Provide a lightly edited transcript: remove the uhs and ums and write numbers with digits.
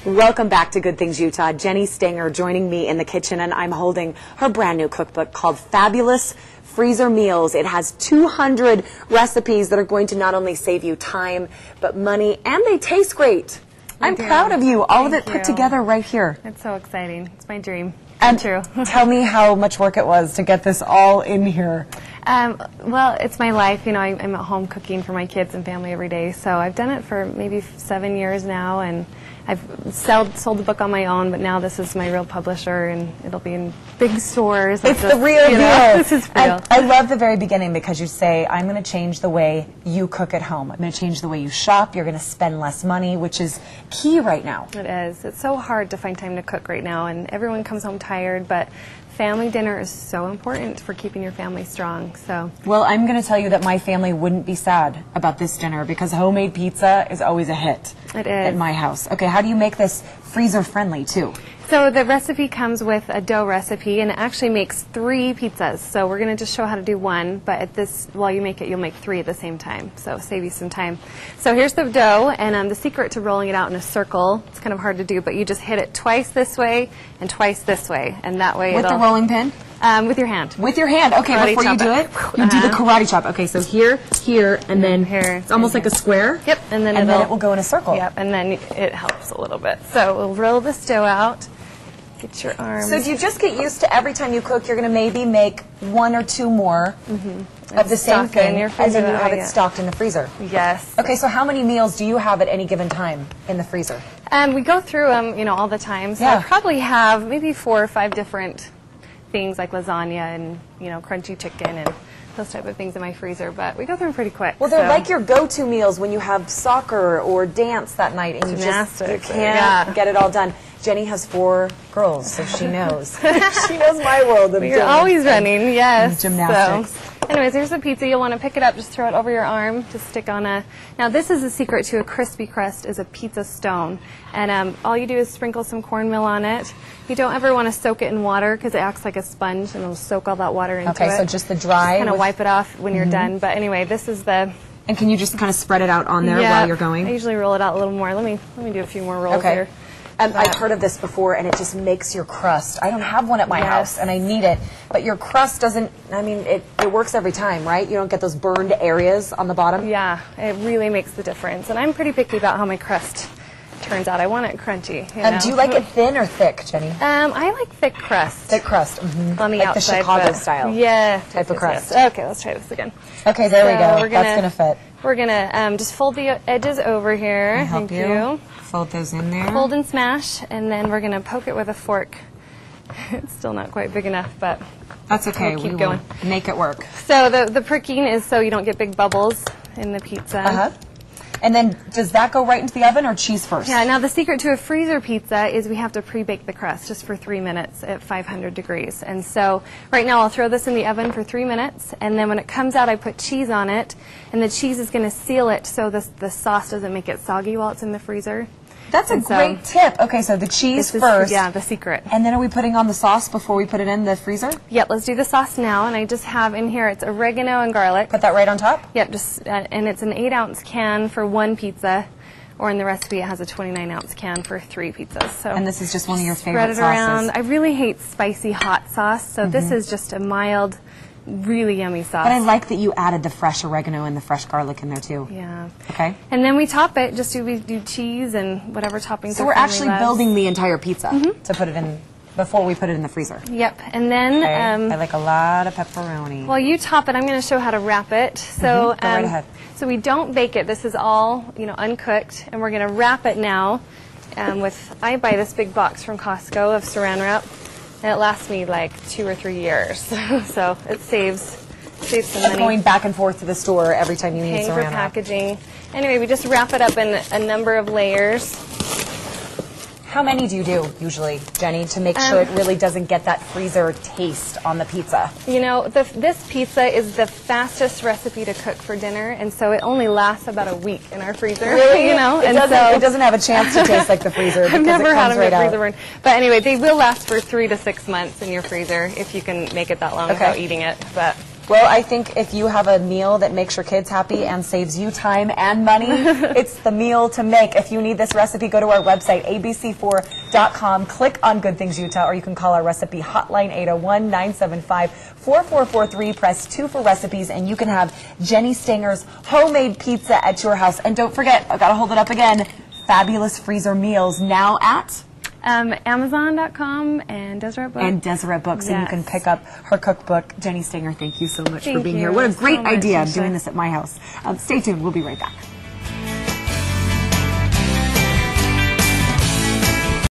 Welcome back to Good Things Utah. Jenny Stanger joining me in the kitchen, and I'm holding her brand new cookbook called Fabulous Freezer Meals. It has 200 recipes that are going to not only save you time, but money, and they taste great. I'm proud of you. All of it put together right here. It's so exciting. It's my dream. And true. Tell me how much work it was to get this all in here. Well, it's my life. You know, I'm at home cooking for my kids and family every day. So I've done it for maybe 7 years now, and I've sold the book on my own, but now this is my real publisher, and it'll be in big stores. It's the real deal. This is real. And I love the very beginning because you say, I'm going to change the way you cook at home. I'm going to change the way you shop. You're going to spend less money, which is key right now. It is. It's so hard to find time to cook right now, and everyone comes home tired, but family dinner is so important for keeping your family strong. So, well, I'm going to tell you that my family wouldn't be sad about this dinner because homemade pizza is always a hit. It is. At my house. Okay, how do you make this freezer friendly too? So the recipe comes with a dough recipe, and it actually makes 3 pizzas. So we're going to just show how to do one, but at this, while you make it, you'll make 3 at the same time. So save you some time. So here's the dough, and the secret to rolling it out in a circle, it's kind of hard to do, but you just hit it twice this way and twice this way, and that way with the rolling pin? With your hand. With your hand. Okay, karate before you do it, you do the karate chop. Okay, so here, and then here. It's almost like a square. Yep, and then it will go in a circle. Yep, and then it helps a little bit. So we'll roll this dough out. Get your arms. So do you just get used to every time you cook, you're going to maybe make 1 or 2 more of the same thing, and then you have it stocked in the freezer? Yes. Okay, so how many meals do you have at any given time in the freezer? We go through them, you know, all the time. So I probably have maybe 4 or 5 different things like lasagna and, you know, crunchy chicken and those type of things in my freezer, but we go through them pretty quick. Well, they're like your go-to meals when you have soccer or dance that night and you can't get it all done. Jenny has 4 girls, so she knows. She knows my world of You're always running, yes. Gymnastics. So, anyways, here's the pizza. You'll want to pick it up, just throw it over your arm, just stick on a... Now, this is the secret to a crispy crust, is a pizza stone. And all you do is sprinkle some cornmeal on it. You don't ever want to soak it in water because it acts like a sponge and it'll soak all that water into it. Okay, so just the dry... Kind of wipe it off when you're done. But anyway, this is the... And can you just kind of spread it out on there while you're going? I usually roll it out a little more. Let me do a few more rolls here. I've heard of this before, and it just makes your crust. I don't have one at my house, and I need it. But your crust doesn't, I mean, it works every time, right? You don't get those burned areas on the bottom? Yeah, it really makes the difference. And I'm pretty picky about how my crust turns out. I want it crunchy. You know? Do you like it thin or thick, Jenny? I like thick crust. Thick crust. On the like outside, the Chicago style type of crust. Yes. Okay, let's try this again. Okay, there we go. That's going to fit. We're going to just fold the edges over here. Thank you. Fold those in there. Fold and smash, and then we're going to poke it with a fork. It's still not quite big enough, but that's okay. We'll keep going. Make it work. So the pricking is so you don't get big bubbles in the pizza. And then does that go right into the oven or cheese first? Yeah, now the secret to a freezer pizza is we have to pre-bake the crust just for 3 minutes at 500 degrees. And so right now I'll throw this in the oven for 3 minutes, and then when it comes out I put cheese on it, and the cheese is going to seal it so the sauce doesn't make it soggy while it's in the freezer. That's a great tip. Okay, so the cheese first. Yeah, the secret. And then are we putting on the sauce before we put it in the freezer? Yep, let's do the sauce now. And I just have in here, it's oregano and garlic. Put that right on top? Yep, just and it's an 8-ounce can for 1 pizza. Or in the recipe, it has a 29-ounce can for 3 pizzas. So and this is just one of your favorite sauces. Spread it around. I really hate spicy hot sauce, so this is just a mild, really yummy sauce. But I like that you added the fresh oregano and the fresh garlic in there too. Yeah. Okay. And then we top it. We do cheese and whatever toppings. So we're actually building the entire pizza to put it in before we put it in the freezer. Yep. And then I like a lot of pepperoni. While you top it, I'm going to show how to wrap it. So go right ahead. So we don't bake it. This is all uncooked, and we're going to wrap it now I buy this big box from Costco of Saran Wrap. And it lasts me like 2 or 3 years, so it saves some money. Going back and forth to the store every time you need Saran Wrap. Paying for packaging. Anyway, we just wrap it up in a number of layers. How many do you do usually, Jenny, to make sure it really doesn't get that freezer taste on the pizza? You know, this pizza is the fastest recipe to cook for dinner, and so it only lasts about a week in our freezer. Really? You know, it doesn't have a chance to taste like the freezer. I've never had them in the freezer burn. But anyway, they will last for 3 to 6 months in your freezer if you can make it that long without eating it. But Well, I think if you have a meal that makes your kids happy and saves you time and money, it's the meal to make. If you need this recipe, go to our website, abc4.com, click on Good Things Utah, or you can call our recipe hotline, 801-975-4443. Press 2 for recipes, and you can have Jenny Stanger's homemade pizza at your house. And don't forget, I've got to hold it up again, Fabulous Freezer Meals, now at Amazon.com and Deseret Books. And Deseret Books, and you can Yes. pick up her cookbook. Jenny Stanger, thank you so much for Thank being you here. What a so great much, idea, Tisha. doing this at my house. Stay tuned. We'll be right back.